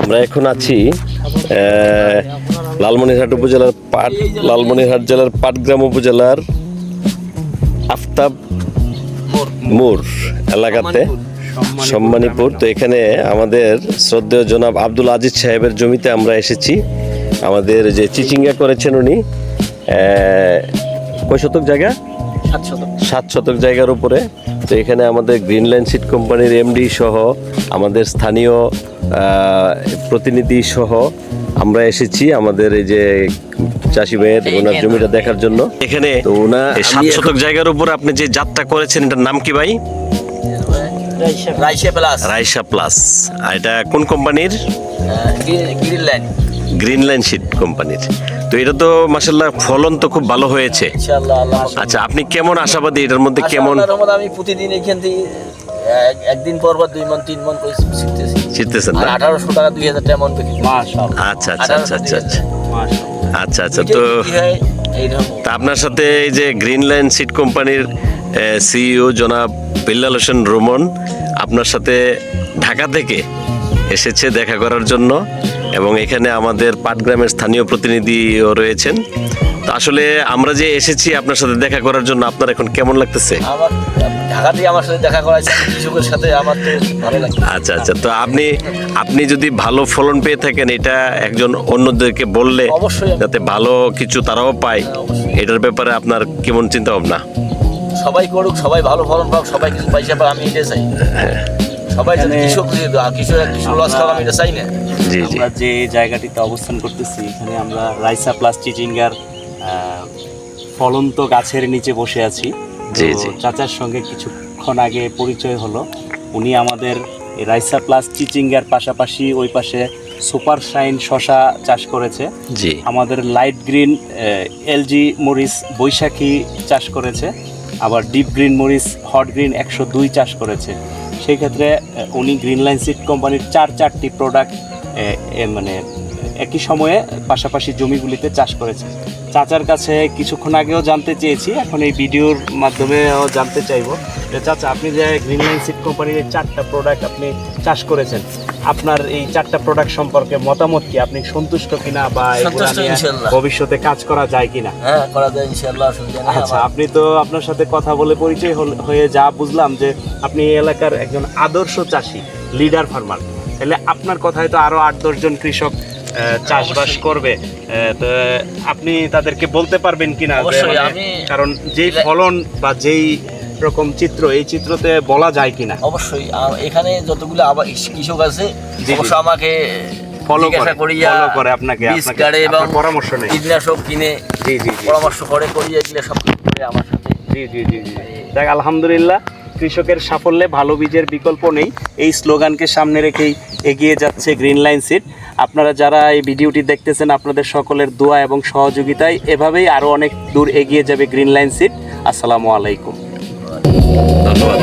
আমরা এখন আছি লালমনিরহাট জেলার পাটগ্রাম উপজেলার আফতাব মোড় এলাকাতে, সম্মানীপুর। তো এখানে আমাদের শ্রদ্ধেয় জনাব আব্দুল আজিজ সাহেবের জমিতে আমরা এসেছি। আমাদের যে চিচিঙ্গা করেছেন উনি, কয় শতক জায়গা? 7 শতক জায়গার উপরে। তো এখানে আমাদের গ্রিনল্যান্ড সিড কোম্পানির এমডি সহ আমাদের স্থানীয় প্রতিনিধি সহ আমরা এসেছি আমাদের এই যে চাষি ভাইয়ের ওনার জমিটা দেখার জন্য। এখানে তো ওনার 7 শতক জায়গার উপর আপনি যে জাতটা করেছেন এটার নাম কি ভাই? রাইসা প্লাস। আর এটা কোন কোম্পানির? গ্রিনল্যান্ড সিড কোম্পানির। তো এটা তো মাশাআল্লাহ ফলন তো খুব ভালো হয়েছে। আচ্ছা, আপনি কেমন আশাবাদী এটার মধ্যে? কেমন? আমি প্রতিদিন এখান থেকে একদিন পর 2 মণ 3 মণ করে ছিটতেছেন না? 1800 টাকা 2000 টাকা মণ বিক্রি। মাশাআল্লাহ। আচ্ছা আচ্ছা আচ্ছা আচ্ছা মাশাআল্লাহ। আচ্ছা আচ্ছা। তো আপনার সাথে এই যে গ্রিনল্যান্ড সিড কোম্পানির সিইও জনাব বিল্লাল হোসেন রোমন আপনার সাথে ঢাকা থেকে এসেছে দেখা করার জন্য, এবং এখানে আমাদের পাটগ্রামের স্থানীয় প্রতিনিধিও রয়েছেন। তো আসলে আমরা যে এসেছি আপনার সাথে দেখা করার জন্য, আপনার এখন কেমন লাগতেছে? আমার ঢাকাতে আমার সাথে দেখা করাইছে, কৃষকের সাথে আমার তো ভালো লাগছে। আচ্ছা আচ্ছা। তো আপনি যদি ভালো ফলন পেয়ে থাকেন, এটা একজন অন্যদেরকে বললে যাতে ভালো কিছু তারাও পায়, এটার ব্যাপারে আপনার কেমন চিন্তা ভাবনা? সবাই করুক, সবাই ভালো ফলন পাক, সবাই কিছু পয়সা পাক, আমি এটা চাই। সবাই যদি কৃষক লস খাওয়া, আমি এটা চাই না। আমরা যে জায়গাটিতে অবস্থান করতেছি, এখানে আমরা রাইসা প্লাস চিচিঙ্গার ফলন্ত গাছের নিচে বসে আছি। চাচার সঙ্গে কিছুক্ষণ আগে পরিচয় হলো। উনি আমাদের রাইসা প্লাস চিচিঙ্গার পাশাপাশি ওই পাশে সুপার শাইন শশা চাষ করেছে, আমাদের লাইট গ্রিন এলজি মরিচ বৈশাখী চাষ করেছে, আবার ডিপ গ্রিন মরিচ হট গ্রিন 102 চাষ করেছে। সেই ক্ষেত্রে উনি গ্রিনল্যান্ড সিড কোম্পানির 4টি প্রোডাক্ট মানে একই সময়ে পাশাপাশি জমিগুলিতে চাষ করেছে। চাচার কাছে কিছুক্ষণ আগেও জানতে চেয়েছি, এখন এই ভিডিওর মাধ্যমেও জানতে চাইবো যে চাচা, আপনি যে গ্রিনল্যান্ড সিড কোম্পানির 4টা প্রোডাক্ট আপনি চাষ করেছেন, আপনার এই 4টা প্রোডাক্ট সম্পর্কে মতামত কি? আপনি সন্তুষ্ট কিনা, বা ভবিষ্যতে কাজ করা যায় কিনা? হ্যাঁ, করা যায় ইনশাআল্লাহ। আচ্ছা, আপনি তো আপনার সাথে কথা বলে পরিচয় হয়ে যা বুঝলাম যে আপনি এই এলাকার একজন আদর্শ চাষি, লিডার ফার্মার। তাহলে আপনার কথায় তো আরো 8-10 জন কৃষক চাষবাস করবে, তো আপনি তাদেরকে বলতে পারবেন কিনা? কারণ যেই ফলন বা যেই রকম চিত্র, এই চিত্রতে বলা যায় কিনা? অবশ্যই। এখানে যতগুলো কৃষক আছে অবশ্য আমাকে ফলো করে আপনাকে পরামর্শ নেয়, কীটনাশক কিনে পরামর্শ করে এগুলো সব করে আমার সাথে। দেখ, আলহামদুলিল্লাহ, কৃষকের সাফল্যে ভালো বীজের বিকল্প নেই, এই স্লোগানকে সামনে রেখেই এগিয়ে যাচ্ছে গ্রিনল্যান্ড সিড। আপনারা যারা এই ভিডিওটি দেখতেছেন, আপনাদের সকলের দোয়া এবং সহযোগিতায় এভাবেই আরও অনেক দূর এগিয়ে যাবে গ্রিনল্যান্ড সিড। আসসালামু আলাইকুম, ধন্যবাদ।